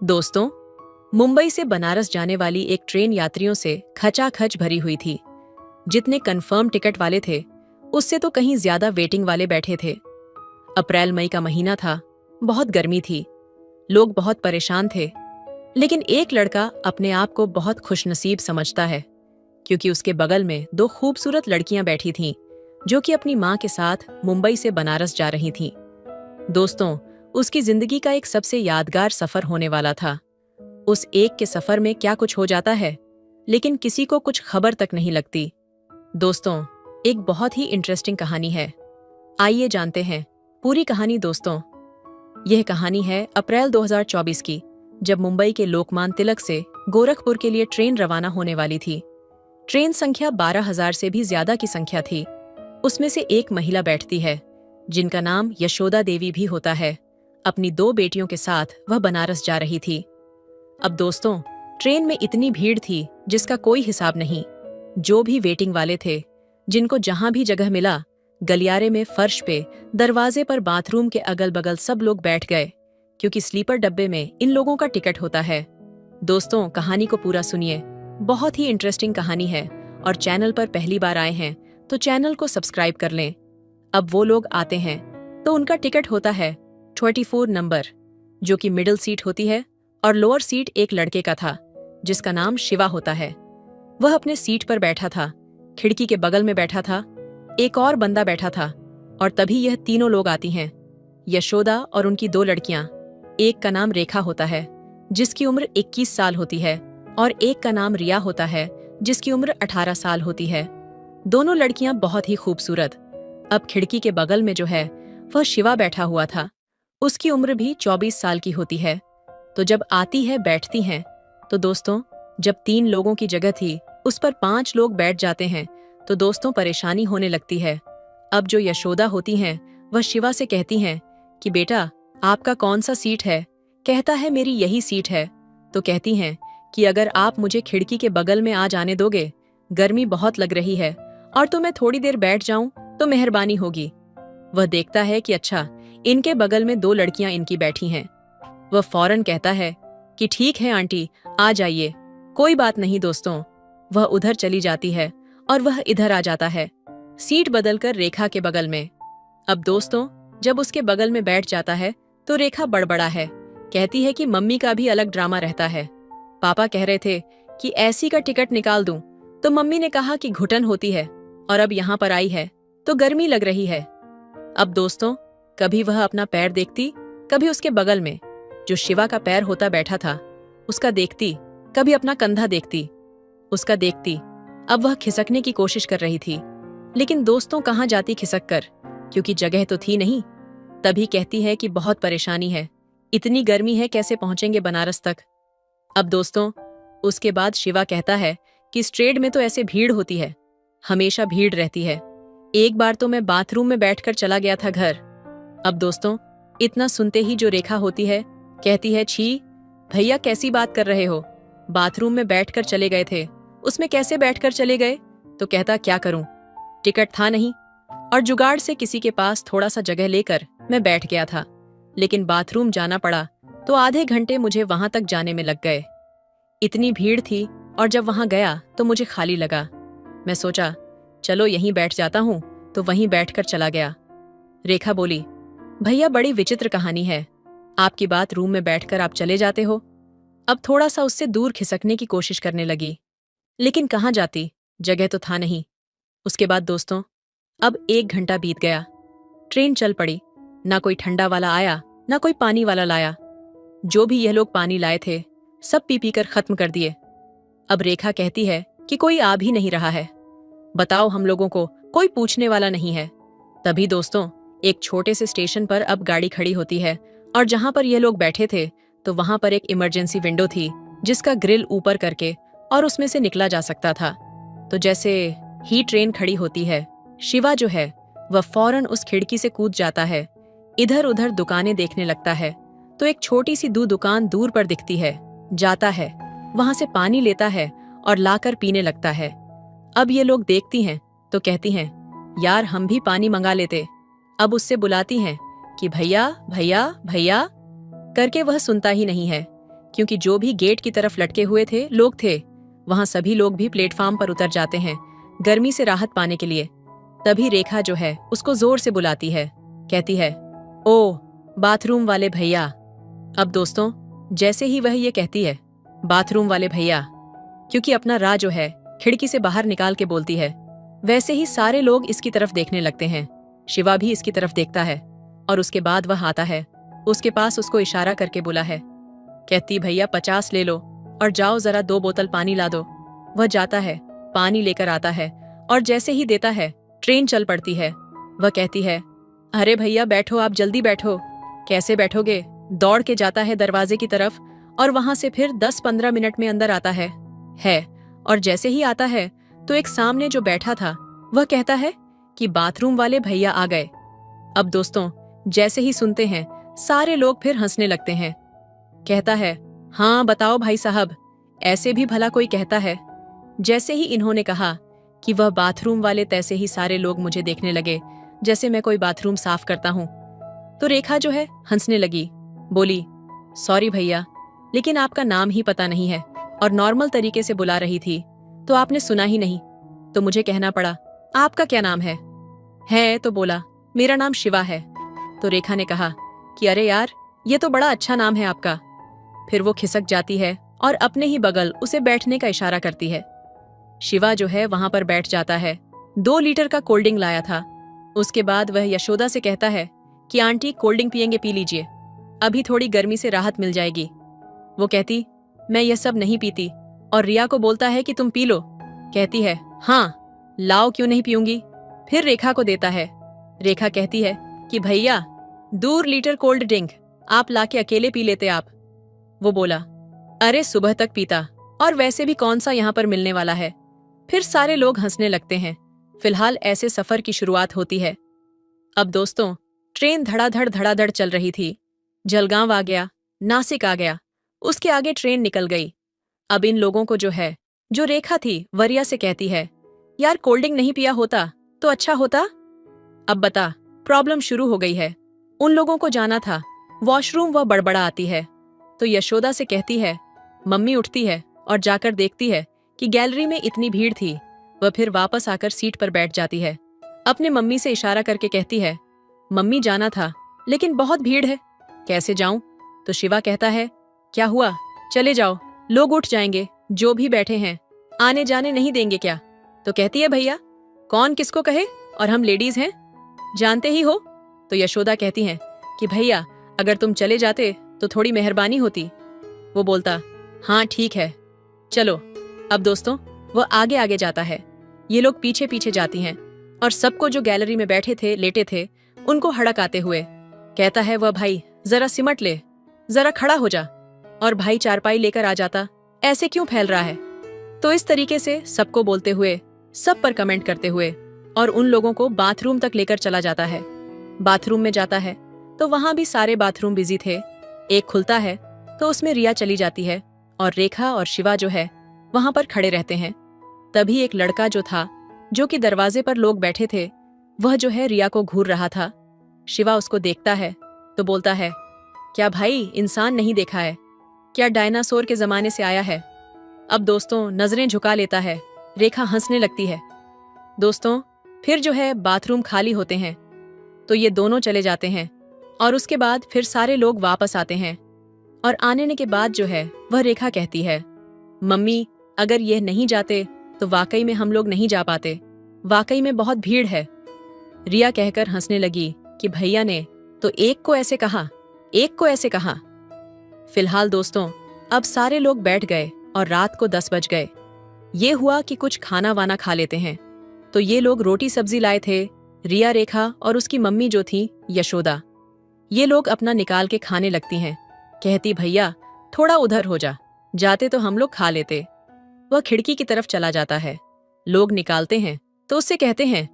दोस्तों, मुंबई से बनारस जाने वाली एक ट्रेन यात्रियों से खचाखच भरी हुई थी। जितने कंफर्म टिकट वाले थे, उससे तो कहीं ज्यादा वेटिंग वाले बैठे थे। अप्रैल मई का महीना था, बहुत गर्मी थी, लोग बहुत परेशान थे। लेकिन एक लड़का अपने आप को बहुत खुशनसीब समझता है, क्योंकि उसके बगल में दो खूबसूरत लड़कियां बैठी थीं, जो कि अपनी मां के साथ मुंबई से बनारस जा रही थीं। दोस्तों, उसकी जिंदगी का एक सबसे यादगार सफर होने वाला था। उस एक के सफर में क्या कुछ हो जाता है, लेकिन किसी को कुछ खबर तक नहीं लगती। दोस्तों, एक बहुत ही इंटरेस्टिंग कहानी है। आइए जानते हैं पूरी कहानी। दोस्तों, यह कहानी है अप्रैल 2024 की, जब मुंबई के लोकमान्य तिलक से गोरखपुर के लिए ट्रेन रवाना होने वाली थी। ट्रेन संख्या 12,000 से भी ज्यादा की संख्या थी। उसमें से एक महिला बैठती है, जिनका नाम यशोदा देवी भी होता है। अपनी दो बेटियों के साथ वह बनारस जा रही थी। अब दोस्तों, ट्रेन में इतनी भीड़ थी जिसका कोई हिसाब नहीं। जो भी वेटिंग वाले थे, जिनको जहां भी जगह मिला, गलियारे में, फर्श पे, दरवाजे पर, बाथरूम के अगल बगल सब लोग बैठ गए, क्योंकि स्लीपर डब्बे में इन लोगों का टिकट होता है। दोस्तों, कहानी को पूरा सुनिए, बहुत ही इंटरेस्टिंग कहानी है। और चैनल पर पहली बार आए हैं तो चैनल को सब्सक्राइब कर लें। अब वो लोग आते हैं तो उनका टिकट होता है 24 नंबर, जो कि मिडिल सीट होती है, और लोअर सीट एक लड़के का था, जिसका नाम शिवा होता है। वह अपने सीट पर बैठा था। खिड़की के बगल में बैठा था एक और बंदा बैठा था। और तभी यह तीनों लोग आती हैं, यशोदा और उनकी दो लड़कियां। एक का नाम रेखा होता है, जिसकी उम्र 21 साल होती है, और एक का नाम रिया होता है, जिसकी उम्र 18 साल होती है। दोनों लड़कियां बहुत ही खूबसूरत। अब खिड़की के बगल में जो है, वह शिवा बैठा हुआ था। उसकी उम्र भी 24 साल की होती है। तो जब आती है, बैठती हैं, तो दोस्तों, जब 3 लोगों की जगह थी, उस पर 5 लोग बैठ जाते हैं, तो दोस्तों परेशानी होने लगती है। अब जो यशोदा होती हैं, वह शिवा से कहती हैं कि बेटा, आपका कौन सा सीट है? कहता है मेरी यही सीट है। तो कहती हैं कि अगर आप मुझे खिड़की के बगल में आ जाने दोगे, गर्मी बहुत लग रही है, और तो मैं थोड़ी देर बैठ जाऊं तो मेहरबानी होगी। वह देखता है कि अच्छा, इनके बगल में 2 लड़कियां इनकी बैठी हैं। वह फौरन कहता है कि ठीक है आंटी, आ जाइए, कोई बात नहीं। दोस्तों, वह उधर चली जाती है और वह इधर आ जाता है, सीट बदलकर रेखा के बगल में। अब दोस्तों, जब उसके बगल में बैठ जाता है तो रेखा बड़बड़ा है, कहती है कि मम्मी का भी अलग ड्रामा रहता है। पापा कह रहे थे कि ऐसी का टिकट निकाल दूं, तो मम्मी ने कहा कि घुटन होती है, और अब यहाँ पर आई है तो गर्मी लग रही है। अब दोस्तों, कभी वह अपना पैर देखती, कभी उसके बगल में जो शिवा का पैर होता बैठा था उसका देखती, कभी अपना कंधा देखती, उसका देखती। अब वह खिसकने की कोशिश कर रही थी, लेकिन दोस्तों कहाँ जाती खिसक कर, क्योंकि जगह तो थी नहीं। तभी कहती है कि बहुत परेशानी है, इतनी गर्मी है, कैसे पहुंचेंगे बनारस तक। अब दोस्तों, उसके बाद शिवा कहता है कि इस ट्रेन में तो ऐसे भीड़ होती है, हमेशा भीड़ रहती है। एक बार तो मैं बाथरूम में बैठकर चला गया था घर। अब दोस्तों, इतना सुनते ही जो रेखा होती है, कहती है छी भैया, कैसी बात कर रहे हो, बाथरूम में बैठकर चले गए थे, उसमें कैसे बैठकर चले गए? तो कहता क्या करूं, टिकट था नहीं, और जुगाड़ से किसी के पास थोड़ा सा जगह लेकर मैं बैठ गया था, लेकिन बाथरूम जाना पड़ा तो आधे घंटे मुझे वहां तक जाने में लग गए। इतनी भीड़ थी, और जब वहां गया तो मुझे खाली लगा। मैं सोचा चलो यहीं बैठ जाता हूं, तो वहीं बैठकर चला गया। रेखा बोली, भैया बड़ी विचित्र कहानी है, आपकी बात, रूम में बैठकर आप चले जाते हो। अब थोड़ा सा उससे दूर खिसकने की कोशिश करने लगी, लेकिन कहाँ जाती, जगह तो था नहीं। उसके बाद दोस्तों, अब 1 घंटा बीत गया। ट्रेन चल पड़ी, ना कोई ठंडा वाला आया, ना कोई पानी वाला लाया। जो भी यह लोग पानी लाए थे, सब पी पी कर खत्म कर दिए। अब रेखा कहती है कि कोई आ भी नहीं रहा है, बताओ हम लोगों को कोई पूछने वाला नहीं है। तभी दोस्तों, एक छोटे से स्टेशन पर अब गाड़ी खड़ी होती है, और जहां पर ये लोग बैठे थे, तो वहां पर एक इमरजेंसी विंडो थी, जिसका ग्रिल ऊपर करके और उसमें से निकला जा सकता था। तो जैसे ही ट्रेन खड़ी होती है, शिवा जो है वह फौरन उस खिड़की से कूद जाता है, इधर उधर दुकानें देखने लगता है। तो एक छोटी सी दुकान दूर पर दिखती है, जाता है, वहां से पानी लेता है और लाकर पीने लगता है। अब ये लोग देखती हैं तो कहती हैं यार, हम भी पानी मंगा लेते। अब उससे बुलाती हैं कि भैया भैया भैया करके, वह सुनता ही नहीं है, क्योंकि जो भी गेट की तरफ लटके हुए थे लोग थे, वहां सभी लोग भी प्लेटफॉर्म पर उतर जाते हैं गर्मी से राहत पाने के लिए। तभी रेखा जो है उसको जोर से बुलाती है, कहती है, ओ बाथरूम वाले भैया। अब दोस्तों, जैसे ही वह ये कहती है बाथरूम वाले भैया, क्योंकि अपना राह जो है खिड़की से बाहर निकाल के बोलती है, वैसे ही सारे लोग इसकी तरफ देखने लगते हैं। शिवा भी इसकी तरफ देखता है और उसके बाद वह आता है, उसके पास उसको इशारा करके बोला है, कहती भैया 50 ले लो और जाओ जरा 2 बोतल पानी ला दो। वह जाता है, पानी लेकर आता है और जैसे ही देता है ट्रेन चल पड़ती है। वह कहती है, अरे भैया बैठो, आप जल्दी बैठो। कैसे बैठोगे? दौड़ के जाता है दरवाजे की तरफ और वहां से फिर 10-15 मिनट में अंदर आता है। और जैसे ही आता है तो एक सामने जो बैठा था वह कहता है कि बाथरूम वाले भैया आ गए। अब दोस्तों, जैसे ही सुनते हैं सारे लोग फिर हंसने लगते हैं। कहता है, हाँ बताओ भाई साहब, ऐसे भी भला कोई कहता है। जैसे ही इन्होंने कहा कि वह बाथरूम वाले, तैसे ही सारे लोग मुझे देखने लगे जैसे मैं कोई बाथरूम साफ करता हूं। तो रेखा जो है हंसने लगी, बोली, सॉरी भैया, लेकिन आपका नाम ही पता नहीं है और नॉर्मल तरीके से बुला रही थी तो आपने सुना ही नहीं, तो मुझे कहना पड़ा, आपका क्या नाम है तो बोला, मेरा नाम शिवा है। तो रेखा ने कहा कि अरे यार, ये तो बड़ा अच्छा नाम है आपका। फिर वो खिसक जाती है और अपने ही बगल उसे बैठने का इशारा करती है। शिवा जो है वहां पर बैठ जाता है। 2 लीटर का कोल्ड ड्रिंक लाया था। उसके बाद वह यशोदा से कहता है कि आंटी कोल्ड ड्रिंक पियेंगे, पी लीजिए, अभी थोड़ी गर्मी से राहत मिल जाएगी। वो कहती, मैं यह सब नहीं पीती, और रिया को बोलता है कि तुम पी लो। कहती है, हाँ लाओ, क्यों नहीं पीऊंगी। फिर रेखा को देता है। रेखा कहती है कि भैया 2 लीटर कोल्ड ड्रिंक आप लाके अकेले पी लेते आप। वो बोला, अरे सुबह तक पीता, और वैसे भी कौन सा यहाँ पर मिलने वाला है। फिर सारे लोग हंसने लगते हैं। फिलहाल ऐसे सफर की शुरुआत होती है। अब दोस्तों, ट्रेन धड़ाधड़ चल रही थी। जलगांव आ गया, नासिक आ गया, उसके आगे ट्रेन निकल गई। अब इन लोगों को जो रेखा थी वरिया से कहती है, यार कोल्ड ड्रिंक नहीं पिया होता तो अच्छा होता। अब बता, प्रॉब्लम शुरू हो गई है। उन लोगों को जाना था वॉशरूम, वह बड़बड़ा आती है तो यशोदा से कहती है। मम्मी उठती है और जाकर देखती है कि गैलरी में इतनी भीड़ थी। वह फिर वापस आकर सीट पर बैठ जाती है। अपने मम्मी से इशारा करके कहती है, मम्मी जाना था लेकिन बहुत भीड़ है, कैसे जाऊं। तो शिवा कहता है, क्या हुआ, चले जाओ, लोग उठ जाएंगे, जो भी बैठे हैं आने जाने नहीं देंगे क्या। तो कहती है, भैया कौन किसको कहे, और हम लेडीज हैं, जानते ही हो। तो यशोदा कहती हैं कि भैया अगर तुम चले जाते तो थोड़ी मेहरबानी होती। वो बोलता, हाँ ठीक है चलो। अब दोस्तों, वो आगे आगे जाता है, ये लोग पीछे पीछे जाती हैं और सबको जो गैलरी में बैठे थे, लेटे थे, उनको हड़काते हुए कहता है, वह भाई जरा सिमट ले, जरा खड़ा हो जा, और भाई चारपाई लेकर आ जाता, ऐसे क्यों फैल रहा है। तो इस तरीके से सबको बोलते हुए, सब पर कमेंट करते हुए, और उन लोगों को बाथरूम तक लेकर चला जाता है। बाथरूम में जाता है तो वहां भी सारे बाथरूम बिजी थे। एक खुलता है तो उसमें रिया चली जाती है और रेखा और शिवा जो है वहां पर खड़े रहते हैं। तभी एक लड़का जो था, जो कि दरवाजे पर लोग बैठे थे, वह जो है रिया को घूर रहा था। शिवा उसको देखता है तो बोलता है, क्या भाई इंसान नहीं देखा है, क्या डायनासोर के जमाने से आया है। अब दोस्तों नजरें झुका लेता है। रेखा हंसने लगती है। दोस्तों फिर जो है बाथरूम खाली होते हैं तो ये दोनों चले जाते हैं और उसके बाद फिर सारे लोग वापस आते हैं। और आने के बाद जो है वह रेखा कहती है, मम्मी अगर ये नहीं जाते तो वाकई में हम लोग नहीं जा पाते, वाकई में बहुत भीड़ है। रिया कहकर हंसने लगी कि भैया ने तो एक को ऐसे कहा, एक को ऐसे कहा। फिलहाल दोस्तों अब सारे लोग बैठ गए और रात को 10 बज गए। ये हुआ कि कुछ खाना वाना खा लेते हैं। तो ये लोग रोटी सब्जी लाए थे, रिया, रेखा और उसकी मम्मी जो थी यशोदा। ये लोग अपना निकाल के खाने लगती हैं। कहती, भैया थोड़ा उधर हो जा, जाते तो हम लोग खा लेते। वह खिड़की की तरफ चला जाता है। लोग निकालते हैं तो उससे कहते हैं,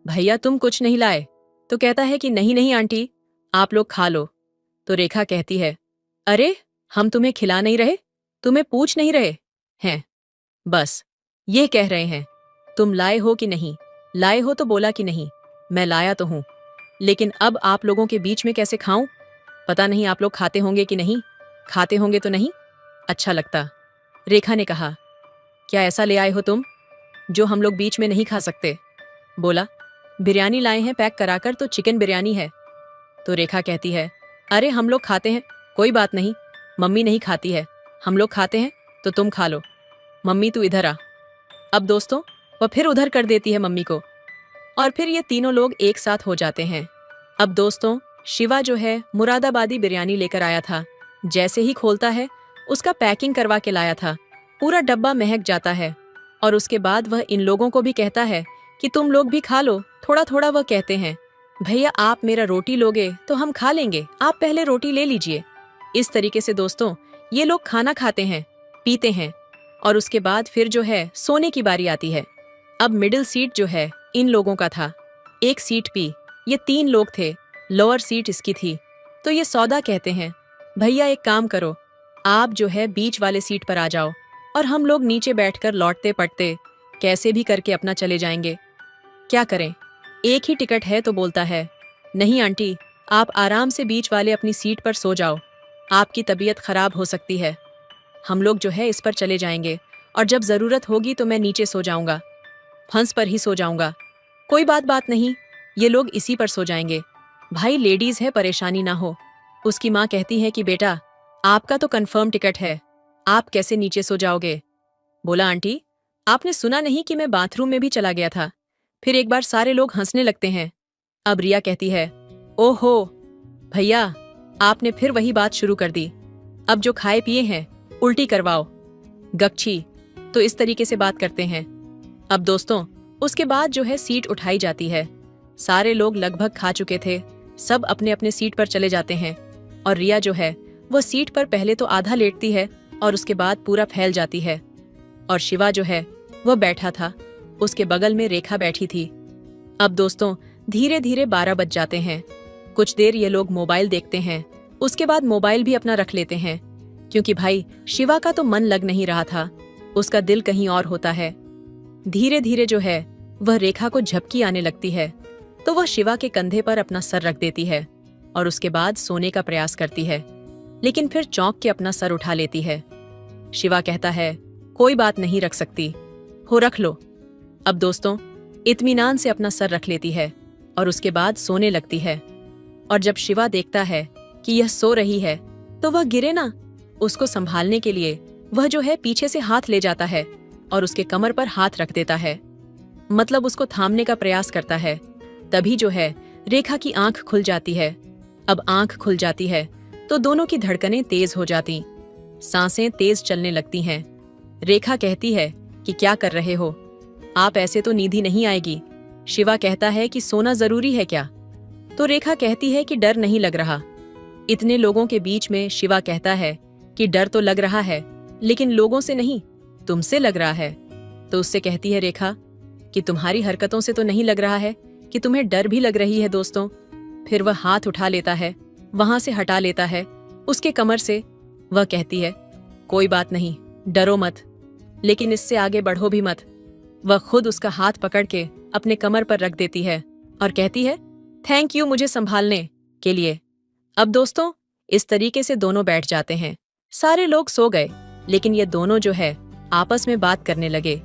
भैया तुम कुछ नहीं लाए। तो कहता है कि नहीं नहीं आंटी, आप लोग खा लो। तो रेखा कहती है, अरे हम तुम्हें खिला नहीं रहे, तुम्हें पूछ नहीं रहे हैं, बस ये कह रहे हैं तुम लाए हो कि नहीं। लाए हो तो बोला कि नहीं, मैं लाया तो हूं, लेकिन अब आप लोगों के बीच में कैसे खाऊं। पता नहीं आप लोग खाते होंगे कि नहीं, खाते होंगे तो नहीं। अच्छा लगता। रेखा ने कहा, क्या ऐसा ले आए हो तुम जो हम लोग बीच में नहीं खा सकते? बोला, बिरयानी लाए हैं पैक कराकर, तो चिकन बिरयानी है। तो रेखा कहती है, अरे हम लोग खाते हैं, कोई बात नहीं। मम्मी नहीं खाती है, हम लोग खाते हैं, तो तुम खा लो। मम्मी तू इधर आ। अब दोस्तों वह फिर उधर कर देती है मम्मी को, और फिर ये तीनों लोग एक साथ हो जाते हैं। अब दोस्तों शिवा जो है मुरादाबादी बिरयानी लेकर आया था। जैसे ही खोलता है, उसका पैकिंग करवा के लाया था, पूरा डब्बा महक जाता है। और उसके बाद वह इन लोगों को भी कहता है कि तुम लोग भी खा लो थोड़ा थोड़ा। वह कहते हैं, भैया आप मेरा रोटी लोगे तो हम खा लेंगे, आप पहले रोटी ले लीजिए। इस तरीके से दोस्तों ये लोग खाना खाते हैं, पीते हैं, और उसके बाद फिर जो है सोने की बारी आती है। अब मिडिल सीट जो है इन लोगों का था, एक सीट पी, ये 3 लोग थे, लोअर सीट इसकी थी। तो ये सौदा कहते हैं, भैया एक काम करो, आप जो है बीच वाले सीट पर आ जाओ और हम लोग नीचे बैठकर लौटते पड़ते कैसे भी करके अपना चले जाएंगे। क्या करें, एक ही टिकट है। तो बोलता है, नहीं आंटी, आप आराम से बीच वाले अपनी सीट पर सो जाओ, आपकी तबीयत खराब हो सकती है। हम लोग जो है इस पर चले जाएंगे, और जब जरूरत होगी तो मैं नीचे सो जाऊंगा, फंस पर ही सो जाऊंगा। कोई बात नहीं, ये लोग इसी पर सो जाएंगे। भाई लेडीज है, परेशानी ना हो। उसकी माँ कहती है कि बेटा आपका तो कंफर्म टिकट है, आप कैसे नीचे सो जाओगे? बोला, आंटी आपने सुना नहीं कि मैं बाथरूम में भी चला गया था? फिर एक बार सारे लोग हंसने लगते हैं। अब रिया कहती है, ओहो भैया आपने फिर वही बात शुरू कर दी, अब जो खाए पिए हैं उल्टी करवाओ, गच्छी। तो इस तरीके से बात करते हैं। अब दोस्तों उसके बाद जो है सीट उठाई जाती है, सारे लोग लगभग खा चुके थे, सब अपने अपने सीट पर चले जाते हैं, और रिया जो है वह सीट पर पहले तो आधा लेटती है और उसके बाद पूरा फैल जाती है। और शिवा जो है वह बैठा था, उसके बगल में रेखा बैठी थी। अब दोस्तों धीरे धीरे 12 बज जाते हैं। कुछ देर ये लोग मोबाइल देखते हैं, उसके बाद मोबाइल भी अपना रख लेते हैं, क्योंकि भाई शिवा का तो मन लग नहीं रहा था, उसका दिल कहीं और होता है। धीरे धीरे जो है वह रेखा को झपकी आने लगती है, तो वह शिवा के कंधे पर अपना सर रख देती है और उसके बाद सोने का प्रयास करती है, लेकिन फिर चौंक के अपना सर उठा लेती है। शिवा कहता है, कोई बात नहीं, रख सकती हो, रख लो। अब दोस्तों इत्मीनान से अपना सर रख लेती है और उसके बाद सोने लगती है। और जब शिवा देखता है कि यह सो रही है, तो वह गिरे ना, उसको संभालने के लिए वह जो है पीछे से हाथ ले जाता है और उसके कमर पर हाथ रख देता है, मतलब उसको थामने का प्रयास करता है। तभी जो है रेखा की आंख खुल जाती है। अब आंख खुल जाती है तो दोनों की धड़कनें तेज हो जाती, सांसें तेज चलने लगती हैं। रेखा कहती है कि क्या कर रहे हो आप, ऐसे तो नींद ही नहीं आएगी। शिवा कहता है कि सोना जरूरी है क्या? तो रेखा कहती है कि डर नहीं लग रहा। इतने लोगों के बीच में शिवा कहता है कि डर तो लग रहा है, लेकिन लोगों से नहीं, तुमसे लग रहा है। तो उससे कहती है रेखा कि तुम्हारी हरकतों से तो नहीं लग रहा है कि तुम्हें डर भी लग रही है। दोस्तों फिर वह हाथ उठा लेता है, वहां से हटा लेता है उसके कमर से। वह कहती है, कोई बात नहीं, डरो मत, लेकिन इससे आगे बढ़ो भी मत। वह खुद उसका हाथ पकड़ के अपने कमर पर रख देती है और कहती है, थैंक यू मुझे संभालने के लिए। अब दोस्तों इस तरीके से दोनों बैठ जाते हैं। सारे लोग सो गए, लेकिन ये दोनों जो है आपस में बात करने लगे।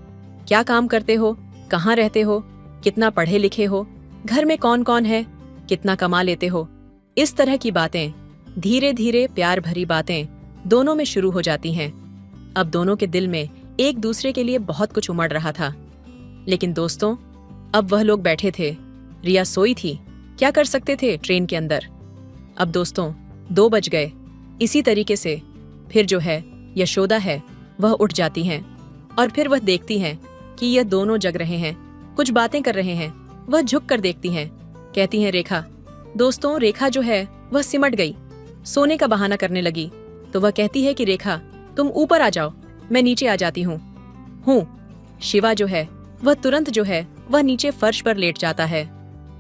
क्या काम करते हो, कहाँ रहते हो, कितना पढ़े लिखे हो, घर में कौन कौन है, कितना कमा लेते हो, इस तरह की बातें, धीरे धीरे प्यार भरी बातें दोनों में शुरू हो जाती हैं। अब दोनों के दिल में एक दूसरे के लिए बहुत कुछ उमड़ रहा था। लेकिन दोस्तों अब वह लोग बैठे थे, रिया सोई थी, क्या कर सकते थे ट्रेन के अंदर। अब दोस्तों 2 बज गए। इसी तरीके से फिर जो है यशोदा है वह उठ जाती हैं और फिर वह देखती हैं कि यह दोनों जग रहे हैं, कुछ बातें कर रहे हैं। वह झुक कर देखती हैं, कहती हैं रेखा। दोस्तों रेखा जो है वह सिमट गई, सोने का बहाना करने लगी। तो वह कहती है कि रेखा तुम ऊपर आ जाओ, मैं नीचे आ जाती हूँ। शिवा जो है वह तुरंत जो है वह नीचे फर्श पर लेट जाता है,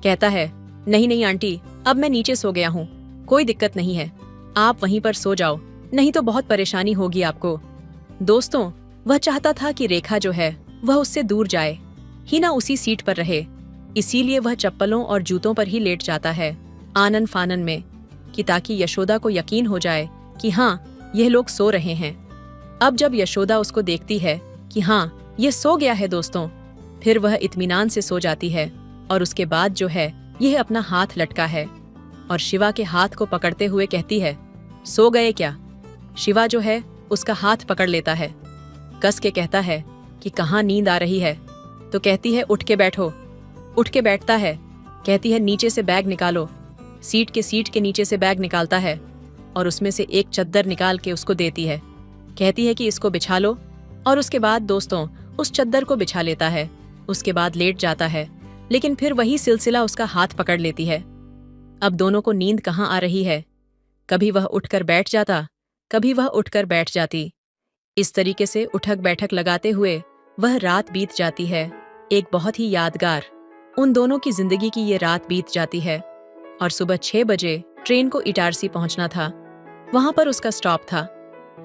कहता है, नहीं नहीं आंटी, अब मैं नीचे सो गया हूँ, कोई दिक्कत नहीं है, आप वहीं पर सो जाओ, नहीं तो बहुत परेशानी होगी आपको। दोस्तों वह चाहता था कि रेखा जो है वह उससे दूर जाए, ही ना उसी सीट पर रहे, इसीलिए वह चप्पलों और जूतों पर ही लेट जाता है आनन फानन में, कि ताकि यशोदा को यकीन हो जाए कि हाँ यह लोग सो रहे हैं। अब जब यशोदा उसको देखती है कि हाँ ये सो गया है दोस्तों, फिर वह इत्मीनान से सो जाती है और उसके बाद जो है यह अपना हाथ लटका है और शिवा के हाथ को पकड़ते हुए कहती है, सो गए क्या? शिवा जो है उसका हाथ पकड़ लेता है, कस के कहता है कि कहाँ नींद आ रही है? तो कहती है उठ के बैठो। उठ के बैठता है, कहती है नीचे से बैग निकालो। सीट के नीचे से बैग निकालता है और उसमें से एक चद्दर निकाल के उसको देती है, कहती है कि इसको बिछा लो। और उसके बाद दोस्तों उस चद्दर को बिछा लेता है, उसके बाद लेट जाता है, लेकिन फिर वही सिलसिला उसका हाथ पकड़ लेती है। अब दोनों को नींद कहाँ आ रही है, कभी वह उठकर बैठ जाता, कभी वह उठकर बैठ जाती। इस तरीके से उठक बैठक लगाते हुए वह रात बीत जाती है। एक बहुत ही यादगार उन दोनों की जिंदगी की ये रात बीत जाती है और सुबह 6 बजे ट्रेन को इटारसी पहुंचना था। वहां पर उसका स्टॉप था,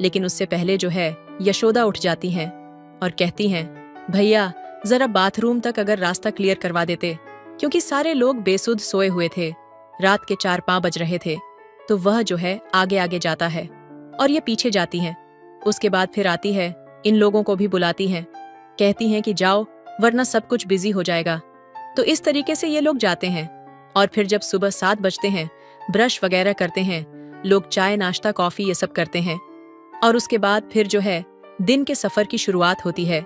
लेकिन उससे पहले जो है यशोदा उठ जाती हैं और कहती हैं, भैया जरा बाथरूम तक अगर रास्ता क्लियर करवा देते, क्योंकि सारे लोग बेसुध सोए हुए थे, रात के 4-5 बज रहे थे। तो वह जो है आगे आगे जाता है और ये पीछे जाती हैं। उसके बाद फिर आती है, इन लोगों को भी बुलाती हैं, कहती हैं कि जाओ वरना सब कुछ बिजी हो जाएगा। तो इस तरीके से ये लोग जाते हैं और फिर जब सुबह 7 बजते हैं, ब्रश वगैरह करते हैं, लोग चाय नाश्ता कॉफी ये सब करते हैं और उसके बाद फिर जो है दिन के सफर की शुरुआत होती है।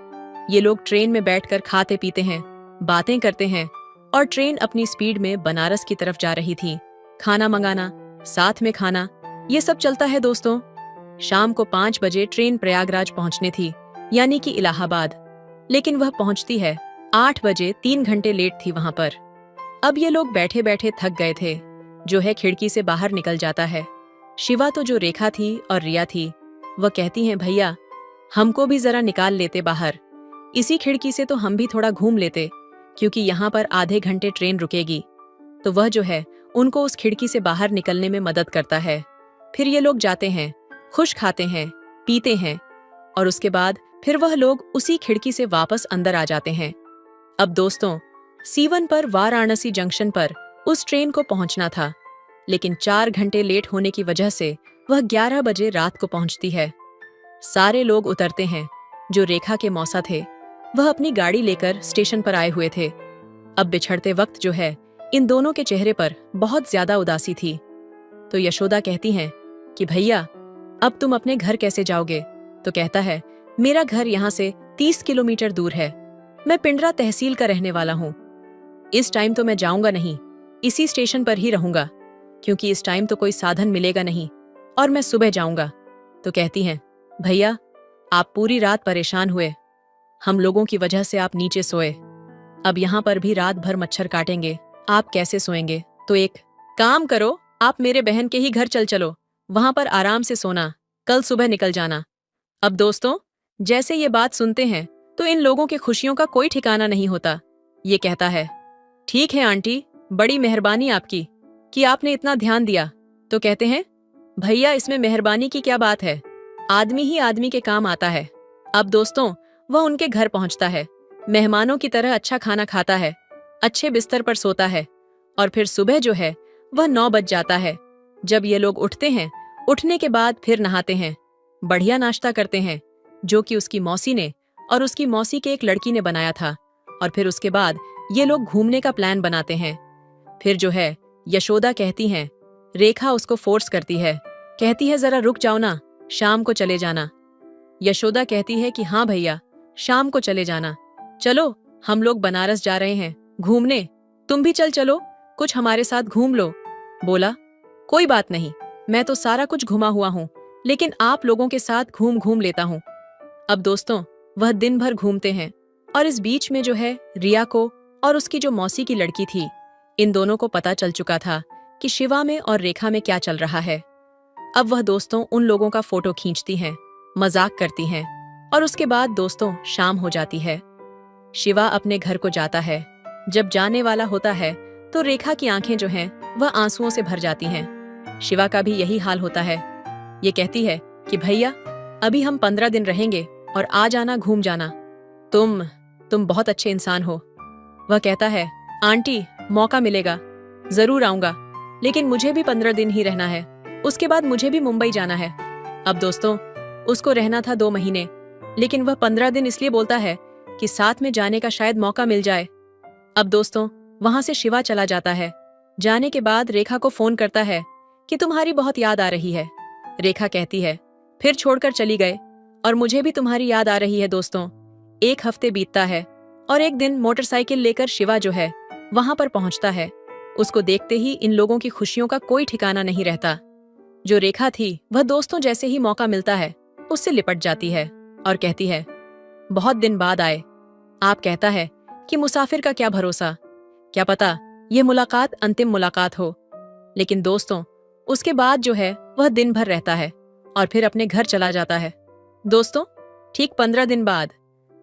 ये लोग ट्रेन में बैठकर खाते पीते हैं, बातें करते हैं और ट्रेन अपनी स्पीड में बनारस की तरफ जा रही थी। खाना मंगाना, साथ में खाना, ये सब चलता है दोस्तों। शाम को 5 बजे ट्रेन प्रयागराज पहुंचने थी, यानी कि इलाहाबाद, लेकिन वह पहुंचती है 8 बजे, 3 घंटे लेट थी वहां पर। अब ये लोग बैठे बैठे थक गए थे, जो है खिड़की से बाहर निकल जाता है। शिवा तो जो रेखा थी और रिया थी, वह कहती हैं, भैया हमको भी जरा निकाल लेते बाहर, इसी खिड़की से तो हम भी थोड़ा घूम लेते, क्योंकि यहाँ पर आधे घंटे ट्रेन रुकेगी। तो वह जो है उनको उस खिड़की से बाहर निकलने में मदद करता है। फिर ये लोग जाते हैं, खुश खाते हैं, पीते हैं और उसके बाद फिर वह लोग उसी खिड़की से वापस अंदर आ जाते हैं। अब दोस्तों सीवन पर वाराणसी जंक्शन पर उस ट्रेन को पहुंचना था, लेकिन 4 घंटे लेट होने की वजह से वह 11 बजे रात को पहुंचती है। सारे लोग उतरते हैं। जो रेखा के मौसा थे वह अपनी गाड़ी लेकर स्टेशन पर आए हुए थे। अब बिछड़ते वक्त जो है इन दोनों के चेहरे पर बहुत ज्यादा उदासी थी। तो यशोदा कहती हैं कि भैया अब तुम अपने घर कैसे जाओगे? तो कहता है, मेरा घर यहाँ से 30 किलोमीटर दूर है, मैं पिंडरा तहसील का रहने वाला हूँ। इस टाइम तो मैं जाऊंगा नहीं, इसी स्टेशन पर ही रहूंगा, क्योंकि इस टाइम तो कोई साधन मिलेगा नहीं और मैं सुबह जाऊंगा। तो कहती हैं, भैया आप पूरी रात परेशान हुए, हम लोगों की वजह से आप नीचे सोए, अब यहाँ पर भी रात भर मच्छर काटेंगे, आप कैसे सोएंगे? तो एक काम करो, आप मेरे बहन के ही घर चलो, वहां पर आराम से सोना, कल सुबह निकल जाना। अब दोस्तों जैसे ये बात सुनते हैं तो इन लोगों के खुशियों का कोई ठिकाना नहीं होता। ये कहता है, ठीक है आंटी, बड़ी मेहरबानी आपकी कि आपने इतना ध्यान दिया। तो कहते हैं, भैया इसमें मेहरबानी की क्या बात है, आदमी ही आदमी के काम आता है। अब दोस्तों वह उनके घर पहुंचता है, मेहमानों की तरह अच्छा खाना खाता है, अच्छे बिस्तर पर सोता है और फिर सुबह जो है वह 9 बज जाता है। जब ये लोग उठते हैं, उठने के बाद फिर नहाते हैं, बढ़िया नाश्ता करते हैं, जो कि उसकी मौसी ने और उसकी मौसी के एक लड़की ने बनाया था। और फिर उसके बाद ये लोग घूमने का प्लान बनाते हैं। फिर जो है यशोदा कहती हैं, रेखा उसको फोर्स करती है, कहती है जरा रुक जाओ ना, शाम को चले जाना। यशोदा कहती है कि हाँ भैया शाम को चले जाना, चलो हम लोग बनारस जा रहे हैं घूमने, तुम भी चलो, कुछ हमारे साथ घूम लो। बोला, कोई बात नहीं, मैं तो सारा कुछ घुमा हुआ हूँ, लेकिन आप लोगों के साथ घूम लेता हूँ। अब दोस्तों वह दिन भर घूमते हैं और इस बीच में जो है रिया को और उसकी जो मौसी की लड़की थी, इन दोनों को पता चल चुका था कि शिवा में और रेखा में क्या चल रहा है। अब वह दोस्तों उन लोगों का फोटो खींचती हैं, मजाक करती हैं और उसके बाद दोस्तों शाम हो जाती है। शिवा अपने घर को जाता है। जब जाने वाला होता है तो रेखा की आंखें जो हैं वह आंसुओं से भर जाती हैं। शिवा का भी यही हाल होता है। ये कहती है कि भैया अभी हम 15 दिन रहेंगे और आ जाना, घूम जाना, तुम बहुत अच्छे इंसान हो। वह कहता है, आंटी मौका मिलेगा जरूर आऊंगा, लेकिन मुझे भी 15 दिन ही रहना है, उसके बाद मुझे भी मुंबई जाना है। अब दोस्तों उसको रहना था 2 महीने, लेकिन वह 15 दिन इसलिए बोलता है कि साथ में जाने का शायद मौका मिल जाए। अब दोस्तों, वहां से शिवा चला जाता है। जाने के बाद रेखा को फोन करता है कि तुम्हारी बहुत याद आ रही है। रेखा कहती है फिर छोड़कर चली गए और मुझे भी तुम्हारी याद आ रही है। दोस्तों, 1 हफ्ते बीतता है और एक दिन मोटरसाइकिल लेकर शिवा जो है वहां पर पहुंचता है। उसको देखते ही इन लोगों की खुशियों का कोई ठिकाना नहीं रहता। जो रेखा थी वह दोस्तों जैसे ही मौका मिलता है उससे लिपट जाती है और कहती है बहुत दिन बाद आए। आप कहता है कि मुसाफिर का क्या भरोसा, क्या पता यह मुलाकात अंतिम मुलाकात हो। लेकिन दोस्तों, उसके बाद जो है वह दिन भर रहता है और फिर अपने घर चला जाता है। दोस्तों, ठीक 15 दिन बाद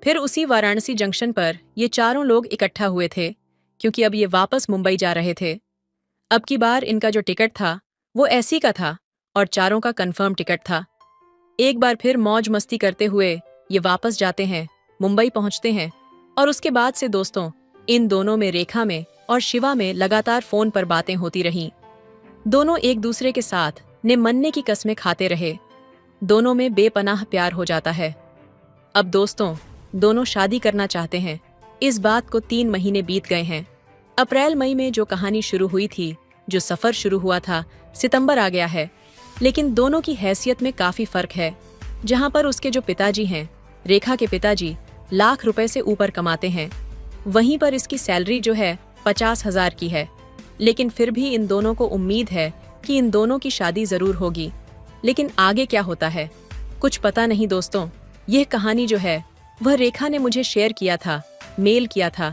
फिर उसी वाराणसी जंक्शन पर ये चारों लोग इकट्ठा हुए थे, क्योंकि अब ये वापस मुंबई जा रहे थे। अब की बार इनका जो टिकट था वो एसी का था और चारों का कंफर्म टिकट था। एक बार फिर मौज मस्ती करते हुए ये वापस जाते हैं, मुंबई पहुंचते हैं और उसके बाद से दोस्तों इन दोनों में, रेखा में और शिवा में लगातार फोन पर बातें होती रहीं। दोनों एक दूसरे के साथ निमन्ने की कस्में खाते रहे। दोनों में बेपनाह प्यार हो जाता है। अब दोस्तों दोनों शादी करना चाहते हैं। इस बात को 3 महीने बीत गए हैं। अप्रैल मई में जो कहानी शुरू हुई थी, जो सफर शुरू हुआ था, सितंबर आ गया है। लेकिन दोनों की हैसियत में काफी फर्क है। जहां पर उसके जो पिताजी हैं, रेखा के पिताजी लाख रुपए से ऊपर कमाते हैं, वहीं पर इसकी सैलरी जो है 50,000 की है। लेकिन फिर भी इन दोनों को उम्मीद है कि इन दोनों की शादी जरूर होगी। लेकिन आगे क्या होता है कुछ पता नहीं। दोस्तों, यह कहानी जो है वह रेखा ने मुझे शेयर किया था, मेल किया था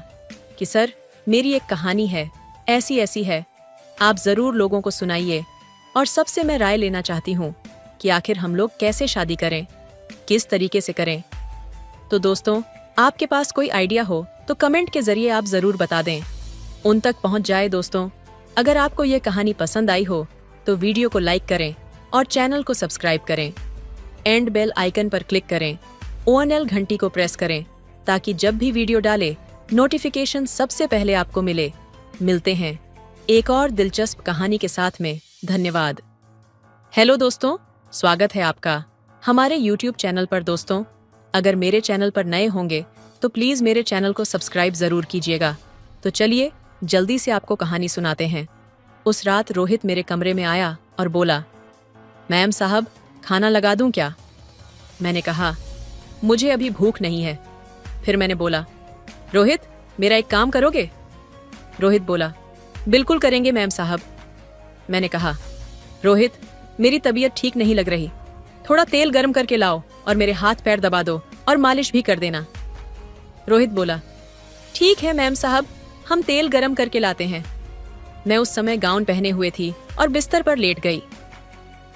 कि सर मेरी एक कहानी है, ऐसी ऐसी है, आप जरूर लोगों को सुनाइए। और सबसे मैं राय लेना चाहती हूँ कि आखिर हम लोग कैसे शादी करें, किस तरीके से करें। तो दोस्तों, आपके पास कोई आइडिया हो तो कमेंट के जरिए आप जरूर बता दें, उन तक पहुंच जाए। दोस्तों, अगर आपको यह कहानी पसंद आई हो तो वीडियो को लाइक करें और चैनल को सब्सक्राइब करें। एंड बेल आइकन पर क्लिक करें, ONL घंटी को प्रेस करें ताकि जब भी वीडियो डाले नोटिफिकेशन सबसे पहले आपको मिले। मिलते हैं एक और दिलचस्प कहानी के साथ में। धन्यवाद। हेलो दोस्तों, स्वागत है आपका हमारे YouTube चैनल पर। दोस्तों, अगर मेरे चैनल पर नए होंगे तो प्लीज मेरे चैनल को सब्सक्राइब जरूर कीजिएगा। तो चलिए जल्दी से आपको कहानी सुनाते हैं। उस रात रोहित मेरे कमरे में आया और बोला, मैम साहब खाना लगा दूं क्या? मैंने कहा मुझे अभी भूख नहीं है। फिर मैंने बोला, रोहित मेरा एक काम करोगे? रोहित बोला, बिल्कुल करेंगे मैम साहब। मैंने कहा, रोहित मेरी तबीयत ठीक नहीं लग रही, थोड़ा तेल गर्म करके लाओ और मेरे हाथ पैर दबा दो और मालिश भी कर देना। रोहित बोला, ठीक है मैम साहब, हम तेल गर्म करके लाते हैं। मैं उस समय गाउन पहने हुए थी और बिस्तर पर लेट गई।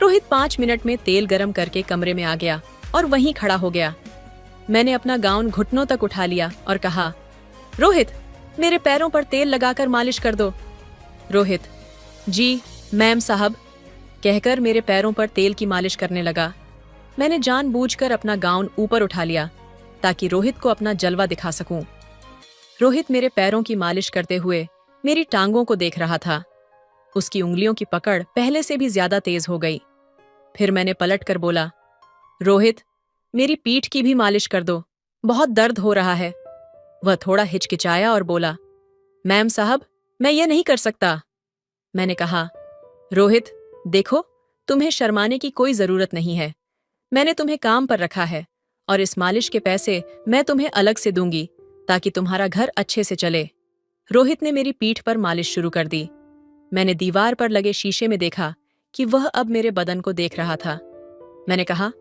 रोहित 5 मिनट में तेल गर्म करके कमरे में आ गया और वहीं खड़ा हो गया। मैंने अपना गाउन घुटनों तक उठा लिया और कहा, रोहित मेरे पैरों पर तेल लगाकर मालिश कर दो। रोहित, जी मैम साहब, कहकर मेरे पैरों पर तेल की मालिश करने लगा। मैंने जानबूझकर अपना गाउन ऊपर उठा लिया ताकि रोहित को अपना जलवा दिखा सकूं। रोहित मेरे पैरों की मालिश करते हुए मेरी टांगों को देख रहा था। उसकी उंगलियों की पकड़ पहले से भी ज्यादा तेज हो गई। फिर मैंने पलट कर बोला, रोहित मेरी पीठ की भी मालिश कर दो, बहुत दर्द हो रहा है। वह थोड़ा हिचकिचाया और बोला, मैम साहब मैं ये नहीं कर सकता। मैंने कहा, रोहित देखो, तुम्हें शर्माने की कोई जरूरत नहीं है। मैंने तुम्हें काम पर रखा है और इस मालिश के पैसे मैं तुम्हें अलग से दूंगी ताकि तुम्हारा घर अच्छे से चले। रोहित ने मेरी पीठ पर मालिश शुरू कर दी। मैंने दीवार पर लगे शीशे में देखा कि वह अब मेरे बदन को देख रहा था। मैंने कहा,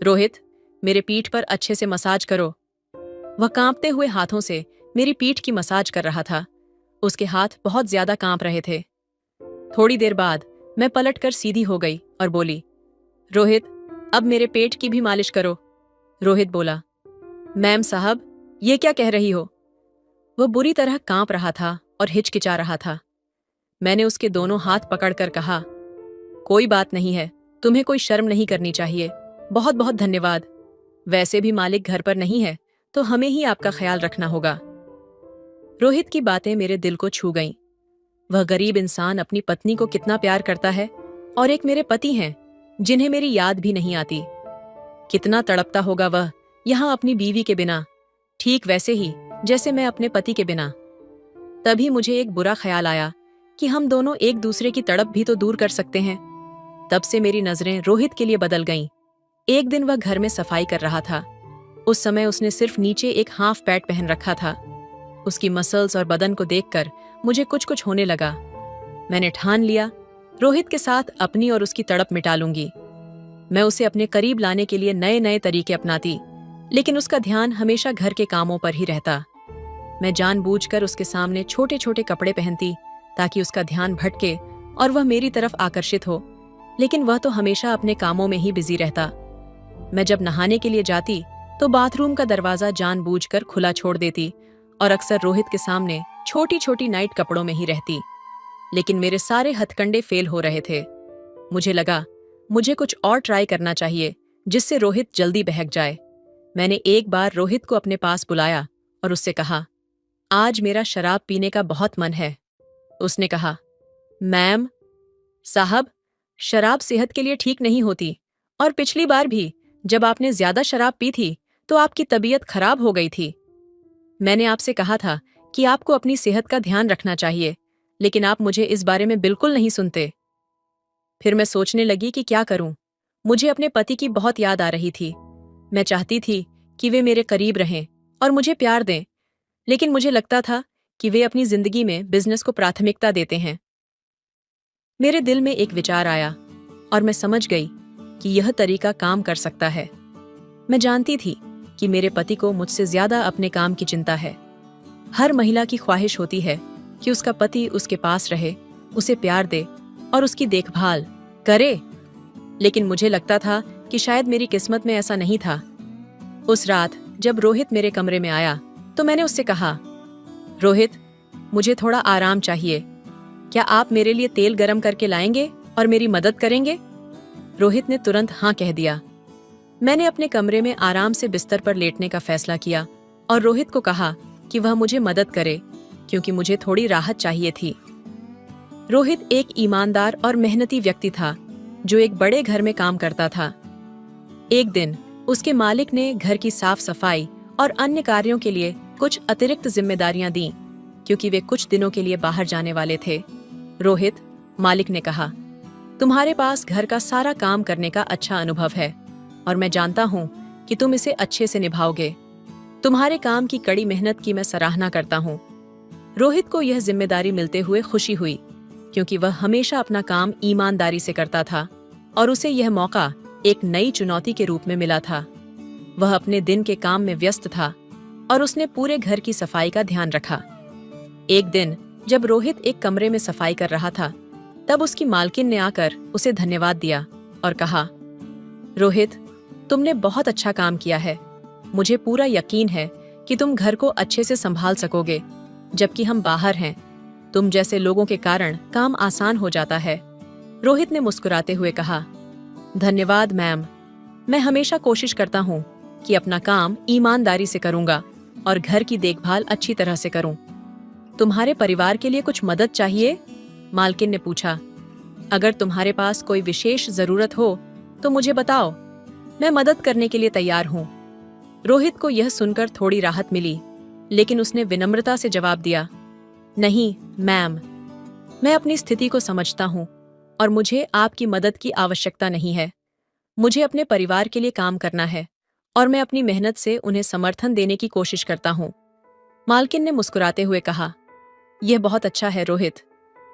रोहित मेरे पीठ पर अच्छे से मसाज करो। वह कांपते हुए हाथों से मेरी पीठ की मसाज कर रहा था। उसके हाथ बहुत ज्यादा कांप रहे थे। थोड़ी देर बाद मैं पलटकर सीधी हो गई और बोली, रोहित अब मेरे पेट की भी मालिश करो। रोहित बोला, मैम साहब ये क्या कह रही हो? वह बुरी तरह कांप रहा था और हिचकिचा रहा था। मैंने उसके दोनों हाथ पकड़कर कहा, कोई बात नहीं है, तुम्हें कोई शर्म नहीं करनी चाहिए। बहुत बहुत धन्यवाद। वैसे भी मालिक घर पर नहीं है तो हमें ही आपका ख्याल रखना होगा। रोहित की बातें मेरे दिल को छू गईं। वह गरीब इंसान अपनी पत्नी को कितना प्यार करता है और एक मेरे पति हैं जिन्हें मेरी याद भी नहीं आती। कितना तड़पता होगा वह यहाँ अपनी बीवी के बिना, ठीक वैसे ही जैसे मैं अपने पति के बिना। तभी मुझे एक बुरा ख्याल आया कि हम दोनों एक दूसरे की तड़प भी तो दूर कर सकते हैं। तब से मेरी नजरें रोहित के लिए बदल गईं। एक दिन वह घर में सफाई कर रहा था। उस समय उसने सिर्फ नीचे एक हाफ पैंट पहन रखा था। उसकी मसल्स और बदन को देखकर मुझे कुछ कुछ होने लगा। मैंने ठान लिया, रोहित के साथ अपनी और उसकी तड़प मिटा लूंगी। मैं उसे अपने करीब लाने के लिए नए नए तरीके अपनाती, लेकिन उसका ध्यान हमेशा घर के कामों पर ही रहता। मैं जानबूझकर उसके सामने छोटे छोटे कपड़े पहनती ताकि उसका ध्यान भटके और वह मेरी तरफ आकर्षित हो, लेकिन वह तो हमेशा अपने कामों में ही बिजी रहता। मैं जब नहाने के लिए जाती तो बाथरूम का दरवाजा जानबूझकर खुला छोड़ देती और अक्सर रोहित के सामने छोटी छोटी नाइट कपड़ों में ही रहती। लेकिन मेरे सारे हथकंडे फेल हो रहे थे। मुझे लगा मुझे कुछ और ट्राई करना चाहिए जिससे रोहित जल्दी बहक जाए। मैंने एक बार रोहित को अपने पास बुलाया और उससे कहा, आज मेरा शराब पीने का बहुत मन है। उसने कहा, मैम साहब, शराब सेहत के लिए ठीक नहीं होती और पिछली बार भी जब आपने ज्यादा शराब पी थी तो आपकी तबीयत खराब हो गई थी। मैंने आपसे कहा था कि आपको अपनी सेहत का ध्यान रखना चाहिए, लेकिन आप मुझे इस बारे में बिल्कुल नहीं सुनते। फिर मैं सोचने लगी कि क्या करूं। मुझे अपने पति की बहुत याद आ रही थी। मैं चाहती थी कि वे मेरे करीब रहें और मुझे प्यार दें, लेकिन मुझे लगता था कि वे अपनी जिंदगी में बिजनेस को प्राथमिकता देते हैं। मेरे दिल में एक विचार आया और मैं समझ गई कि यह तरीका काम कर सकता है। मैं जानती थी कि मेरे पति को मुझसे ज्यादा अपने काम की चिंता है। हर महिला की ख्वाहिश होती है कि उसका पति उसके पास रहे, उसे प्यार दे और उसकी देखभाल करे, लेकिन मुझे लगता था कि शायद मेरी किस्मत में ऐसा नहीं था। उस रात जब रोहित मेरे कमरे में आया तो मैंने उससे कहा, रोहित, मुझे थोड़ा आराम चाहिए। क्या आप मेरे लिए तेल गरम करके लाएंगे और मेरी मदद करेंगे? रोहित ने तुरंत हाँ कह दिया। मैंने अपने कमरे में आराम से बिस्तर पर लेटने का फैसला किया और रोहित को कहा कि वह मुझे मदद करे, क्योंकि मुझे थोड़ी राहत चाहिए थी। रोहित एक ईमानदार और मेहनती व्यक्ति था जो एक बड़े घर में काम करता था। एक दिन उसके मालिक ने घर की साफ सफाई और अन्य कार्यों के लिए कुछ अतिरिक्त जिम्मेदारियां दी, क्योंकि वे कुछ दिनों के लिए बाहर जाने वाले थे। रोहित, मालिक ने कहा, तुम्हारे पास घर का सारा काम करने का अच्छा अनुभव है और मैं जानता हूँ कि तुम इसे अच्छे से निभाओगे। तुम्हारे काम की कड़ी मेहनत की मैं सराहना करता हूँ। रोहित को यह जिम्मेदारी मिलते हुए खुशी हुई, क्योंकि वह हमेशा अपना काम ईमानदारी से करता था और उसे यह मौका एक नई चुनौती के रूप में मिला था। वह अपने दिन के काम में व्यस्त था और उसने पूरे घर की सफाई का ध्यान रखा। एक दिन जब रोहित एक कमरे में सफाई कर रहा था, तब उसकी मालकिन ने आकर उसे धन्यवाद दिया और कहा, रोहित, तुमने बहुत अच्छा काम किया है। मुझे पूरा यकीन है कि तुम घर को अच्छे से संभाल सकोगे। जबकि हम बाहर हैं, तुम जैसे लोगों के कारण काम आसान हो जाता है। रोहित ने मुस्कुराते हुए कहा, धन्यवाद मैम। मैं हमेशा कोशिश करता हूँ कि अपना काम ईमानदारी से करूँगा और घर की देखभाल अच्छी तरह से करूँ। तुम्हारे परिवार के लिए कुछ मदद चाहिए? मालकिन ने पूछा। अगर तुम्हारे पास कोई विशेष जरूरत हो तो मुझे बताओ, मैं मदद करने के लिए तैयार हूँ। रोहित को यह सुनकर थोड़ी राहत मिली, लेकिन उसने विनम्रता से जवाब दिया, नहीं मैम, मैं अपनी स्थिति को समझता हूँ और मुझे आपकी मदद की आवश्यकता नहीं है। मुझे अपने परिवार के लिए काम करना है और मैं अपनी मेहनत से उन्हें समर्थन देने की कोशिश करता हूँ। मालकिन ने मुस्कुराते हुए कहा, यह बहुत अच्छा है रोहित।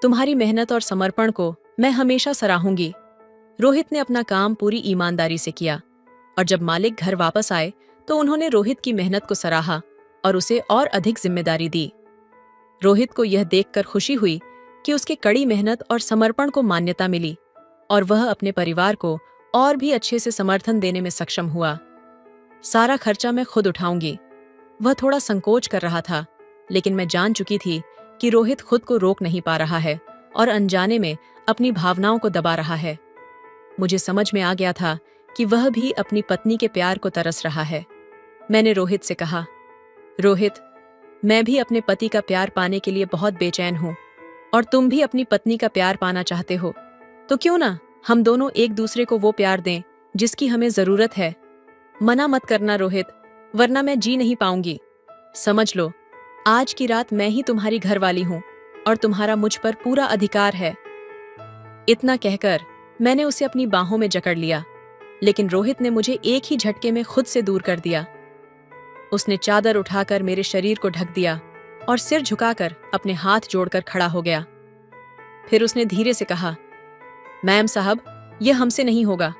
तुम्हारी मेहनत और समर्पण को मैं हमेशा सराहूंगी। रोहित ने अपना काम पूरी ईमानदारी से किया और जब मालिक घर वापस आए तो उन्होंने रोहित की मेहनत को सराहा और उसे और अधिक जिम्मेदारी दी। रोहित को यह देखकर खुशी हुई कि उसके कड़ी मेहनत और समर्पण को मान्यता मिली और वह अपने परिवार को और भी अच्छे से समर्थन देने में सक्षम हुआ। सारा खर्चा मैं खुद उठाऊंगी। वह थोड़ा संकोच कर रहा था, लेकिन मैं जान चुकी थी कि रोहित खुद को रोक नहीं पा रहा है और अनजाने में अपनी भावनाओं को दबा रहा है। मुझे समझ में आ गया था कि वह भी अपनी पत्नी के प्यार को तरस रहा है। मैंने रोहित से कहा, रोहित, मैं भी अपने पति का प्यार पाने के लिए बहुत बेचैन हूँ और तुम भी अपनी पत्नी का प्यार पाना चाहते हो, तो क्यों ना हम दोनों एक दूसरे को वो प्यार दें जिसकी हमें जरूरत है। मना मत करना रोहित, वरना मैं जी नहीं पाऊंगी। समझ लो, आज की रात मैं ही तुम्हारी घरवाली हूं और तुम्हारा मुझ पर पूरा अधिकार है। इतना कहकर मैंने उसे अपनी बाहों में जकड़ लिया, लेकिन रोहित ने मुझे एक ही झटके में खुद से दूर कर दिया। उसने चादर उठाकर मेरे शरीर को ढक दिया और सिर झुकाकर अपने हाथ जोड़कर खड़ा हो गया। फिर उसने धीरे से कहा, मैम साहब, यह हमसे नहीं होगा।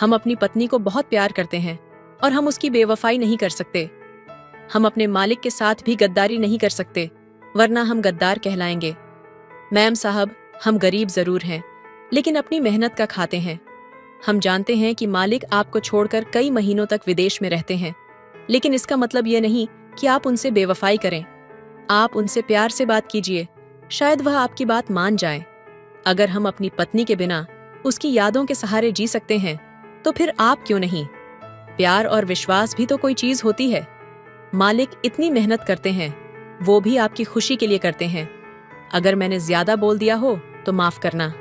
हम अपनी पत्नी को बहुत प्यार करते हैं और हम उसकी बेवफाई नहीं कर सकते। हम अपने मालिक के साथ भी गद्दारी नहीं कर सकते, वरना हम गद्दार कहलाएंगे। मैम साहब, हम गरीब जरूर हैं, लेकिन अपनी मेहनत का खाते हैं। हम जानते हैं कि मालिक आपको छोड़कर कई महीनों तक विदेश में रहते हैं, लेकिन इसका मतलब यह नहीं कि आप उनसे बेवफाई करें। आप उनसे प्यार से बात कीजिए, शायद वह आपकी बात मान जाए। अगर हम अपनी पत्नी के बिना उसकी यादों के सहारे जी सकते हैं, तो फिर आप क्यों नहीं? प्यार और विश्वास भी तो कोई चीज होती है। मालिक इतनी मेहनत करते हैं, वो भी आपकी खुशी के लिए करते हैं। अगर मैंने ज्यादा बोल दिया हो तो माफ करना।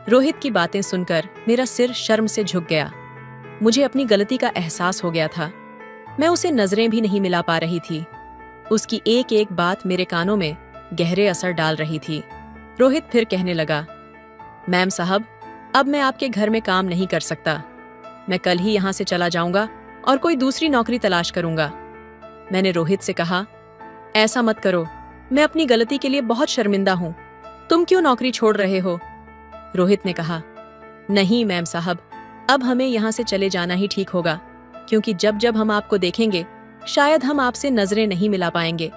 रोहित की बातें सुनकर मेरा सिर शर्म से झुक गया। मुझे अपनी गलती का एहसास हो गया था। मैं उसे नजरें भी नहीं मिला पा रही थी। उसकी एक एक बात मेरे कानों में गहरे असर डाल रही थी। रोहित फिर कहने लगा, मैम साहब, अब मैं आपके घर में काम नहीं कर सकता। मैं कल ही यहाँ से चला जाऊंगा और कोई दूसरी नौकरी तलाश करूंगा। मैंने रोहित से कहा, ऐसा मत करो, मैं अपनी गलती के लिए बहुत शर्मिंदा हूं। तुम क्यों नौकरी छोड़ रहे हो? रोहित ने कहा, नहीं मैम साहब, अब हमें यहाँ से चले जाना ही ठीक होगा, क्योंकि जब जब हम आपको देखेंगे शायद हम आपसे नजरें नहीं मिला पाएंगे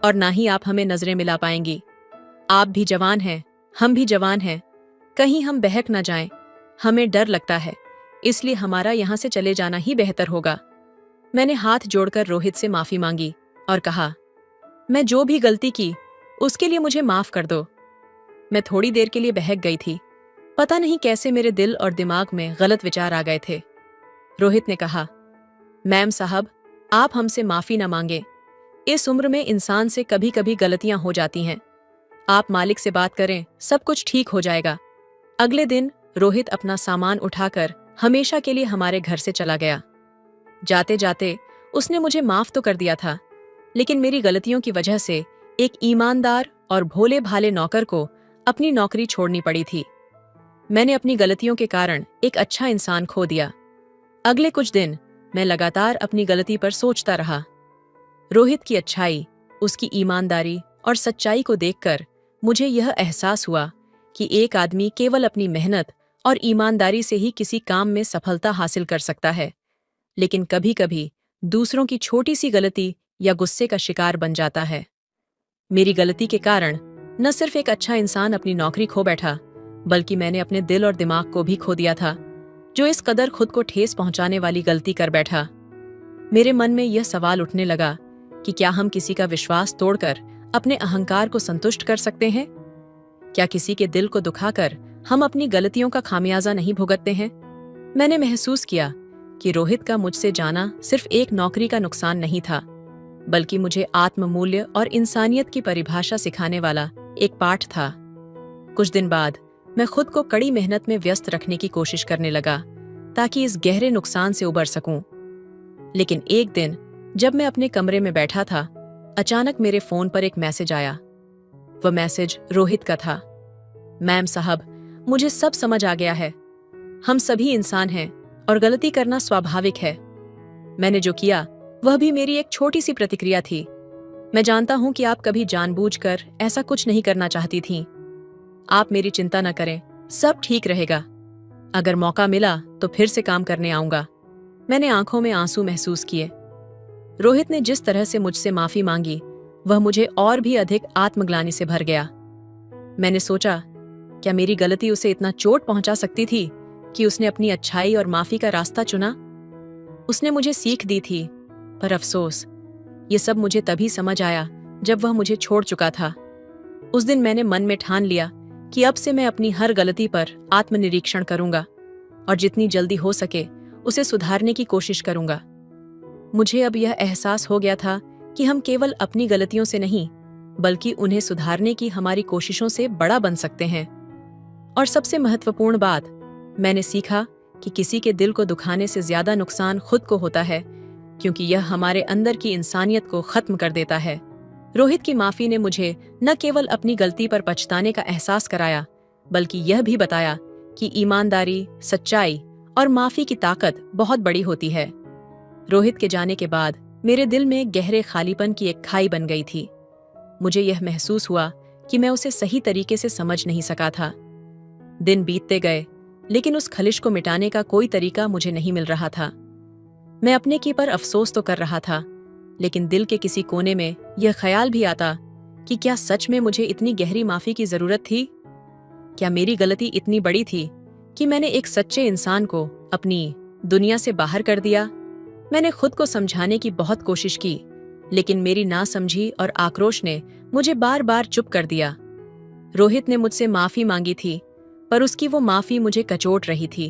और ना ही आप हमें नजरें मिला पाएंगी। आप भी जवान हैं, हम भी जवान हैं, कहीं हम बहक ना जाएं। हमें डर लगता है, इसलिए हमारा यहाँ से चले जाना ही बेहतर होगा। मैंने हाथ जोड़कर रोहित से माफी मांगी और कहा, मैं जो भी गलती की उसके लिए मुझे माफ कर दो। मैं थोड़ी देर के लिए बहक गई थी। पता नहीं कैसे मेरे दिल और दिमाग में गलत विचार आ गए थे। रोहित ने कहा, मैम साहब, आप हमसे माफी न मांगे। इस उम्र में इंसान से कभी कभी गलतियां हो जाती हैं। आप मालिक से बात करें, सब कुछ ठीक हो जाएगा। अगले दिन रोहित अपना सामान उठाकर हमेशा के लिए हमारे घर से चला गया। जाते जाते उसने मुझे माफ तो कर दिया था, लेकिन मेरी गलतियों की वजह से एक ईमानदार और भोले भाले नौकर को अपनी नौकरी छोड़नी पड़ी थी। मैंने अपनी गलतियों के कारण एक अच्छा इंसान खो दिया। अगले कुछ दिन मैं लगातार अपनी गलती पर सोचता रहा। रोहित की अच्छाई, उसकी ईमानदारी और सच्चाई को देखकर मुझे यह एहसास हुआ कि एक आदमी केवल अपनी मेहनत और ईमानदारी से ही किसी काम में सफलता हासिल कर सकता है, लेकिन कभी कभी दूसरों की छोटी सी गलती या गुस्से का शिकार बन जाता है। मेरी गलती के कारण न सिर्फ एक अच्छा इंसान अपनी नौकरी खो बैठा, बल्कि मैंने अपने दिल और दिमाग को भी खो दिया था, जो इस कदर खुद को ठेस पहुंचाने वाली गलती कर बैठा। मेरे मन में यह सवाल उठने लगा कि क्या हम किसी का विश्वास तोड़कर अपने अहंकार को संतुष्ट कर सकते हैं? क्या किसी के दिल को दुखाकर हम अपनी गलतियों का खामियाजा नहीं भुगतते हैं? मैंने महसूस किया कि रोहित का मुझसे जाना सिर्फ एक नौकरी का नुकसान नहीं था, बल्कि मुझे आत्ममूल्य और इंसानियत की परिभाषा सिखाने वाला एक पाठ था। कुछ दिन बाद मैं खुद को कड़ी मेहनत में व्यस्त रखने की कोशिश करने लगा, ताकि इस गहरे नुकसान से उबर सकूं। लेकिन एक दिन जब मैं अपने कमरे में बैठा था, अचानक मेरे फोन पर एक मैसेज आया। वह मैसेज रोहित का था। मैम साहब, मुझे सब समझ आ गया है। हम सभी इंसान हैं और गलती करना स्वाभाविक है। मैंने जो किया वह भी मेरी एक छोटी सी प्रतिक्रिया थी। मैं जानता हूं कि आप कभी जानबूझकर ऐसा कुछ नहीं करना चाहती थीं। आप मेरी चिंता न करें, सब ठीक रहेगा। अगर मौका मिला तो फिर से काम करने आऊंगा। मैंने आंखों में आंसू महसूस किए। रोहित ने जिस तरह से मुझसे माफी मांगी, वह मुझे और भी अधिक आत्मग्लानि से भर गया। मैंने सोचा, क्या मेरी गलती उसे इतना चोट पहुंचा सकती थी कि उसने अपनी अच्छाई और माफी का रास्ता चुना? उसने मुझे सीख दी थी, पर अफसोस, ये सब मुझे तभी समझ आया जब वह मुझे छोड़ चुका था। उस दिन मैंने मन में ठान लिया कि अब से मैं अपनी हर गलती पर आत्मनिरीक्षण करूंगा और जितनी जल्दी हो सके उसे सुधारने की कोशिश करूंगा। मुझे अब यह एहसास हो गया था कि हम केवल अपनी गलतियों से नहीं, बल्कि उन्हें सुधारने की हमारी कोशिशों से बड़ा बन सकते हैं। और सबसे महत्वपूर्ण बात, मैंने सीखा कि किसी के दिल को दुखाने से ज्यादा नुकसान खुद को होता है, क्योंकि यह हमारे अंदर की इंसानियत को खत्म कर देता है। रोहित की माफी ने मुझे न केवल अपनी गलती पर पछताने का एहसास कराया, बल्कि यह भी बताया कि ईमानदारी, सच्चाई और माफी की ताकत बहुत बड़ी होती है। रोहित के जाने के बाद मेरे दिल में गहरे खालीपन की एक खाई बन गई थी। मुझे यह महसूस हुआ कि मैं उसे सही तरीके से समझ नहीं सका था। दिन बीतते गए, लेकिन उस खलिश को मिटाने का कोई तरीका मुझे नहीं मिल रहा था। मैं अपने की पर अफसोस तो कर रहा था, लेकिन दिल के किसी कोने में यह ख्याल भी आता कि क्या सच में मुझे इतनी गहरी माफी की जरूरत थी? क्या मेरी गलती इतनी बड़ी थी कि मैंने एक सच्चे इंसान को अपनी दुनिया से बाहर कर दिया? मैंने खुद को समझाने की बहुत कोशिश की, लेकिन मेरी नासमझी और आक्रोश ने मुझे बार बार चुप कर दिया। रोहित ने मुझसे माफी मांगी थी, पर उसकी वो माफी मुझे कचोट रही थी।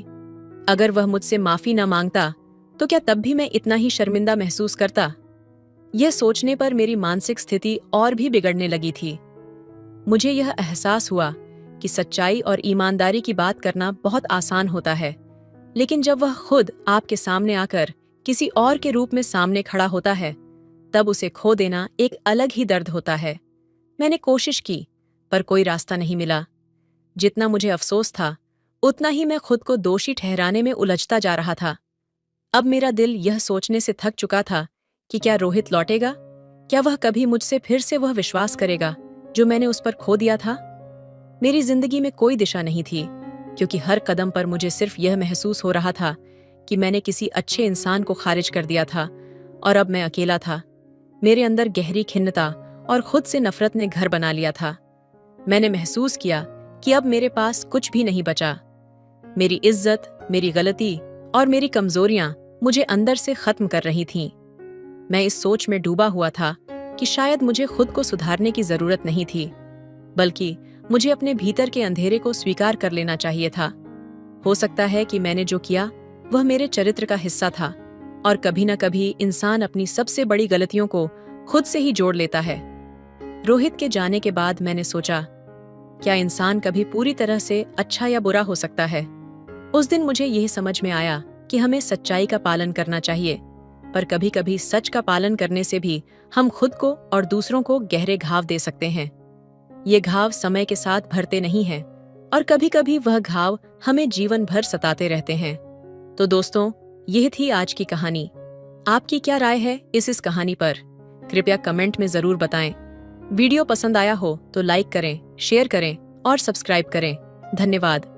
अगर वह मुझसे माफी न मांगता तो क्या तब भी मैं इतना ही शर्मिंदा महसूस करता? यह सोचने पर मेरी मानसिक स्थिति और भी बिगड़ने लगी थी। मुझे यह एहसास हुआ कि सच्चाई और ईमानदारी की बात करना बहुत आसान होता है, लेकिन जब वह खुद आपके सामने आकर किसी और के रूप में सामने खड़ा होता है, तब उसे खो देना एक अलग ही दर्द होता है। मैंने कोशिश की, पर कोई रास्ता नहीं मिला। जितना मुझे अफसोस था, उतना ही मैं खुद को दोषी ठहराने में उलझता जा रहा था। अब मेरा दिल यह सोचने से थक चुका था कि क्या रोहित लौटेगा? क्या वह कभी मुझसे फिर से वह विश्वास करेगा जो मैंने उस पर खो दिया था? मेरी जिंदगी में कोई दिशा नहीं थी, क्योंकि हर कदम पर मुझे सिर्फ यह महसूस हो रहा था कि मैंने किसी अच्छे इंसान को खारिज कर दिया था और अब मैं अकेला था। मेरे अंदर गहरी खिन्नता और खुद से नफरत ने घर बना लिया था। मैंने महसूस किया कि अब मेरे पास कुछ भी नहीं बचा। मेरी इज्जत, मेरी गलती और मेरी कमजोरियां मुझे अंदर से खत्म कर रही थीं। मैं इस सोच में डूबा हुआ था कि शायद मुझे खुद को सुधारने की जरूरत नहीं थी, बल्कि मुझे अपने भीतर के अंधेरे को स्वीकार कर लेना चाहिए था। हो सकता है कि मैंने जो किया वह मेरे चरित्र का हिस्सा था, और कभी न कभी इंसान अपनी सबसे बड़ी गलतियों को खुद से ही जोड़ लेता है। रोहित के जाने के बाद मैंने सोचा, क्या इंसान कभी पूरी तरह से अच्छा या बुरा हो सकता है? उस दिन मुझे यह समझ में आया कि हमें सच्चाई का पालन करना चाहिए, पर कभी कभी सच का पालन करने से भी हम खुद को और दूसरों को गहरे घाव दे सकते हैं। ये घाव समय के साथ भरते नहीं हैं, और कभी कभी वह घाव हमें जीवन भर सताते रहते हैं। तो दोस्तों, यह थी आज की कहानी। आपकी क्या राय है इस कहानी पर? कृपया कमेंट में जरूर बताएं। वीडियो पसंद आया हो तो लाइक करें, शेयर करें और सब्सक्राइब करें। धन्यवाद।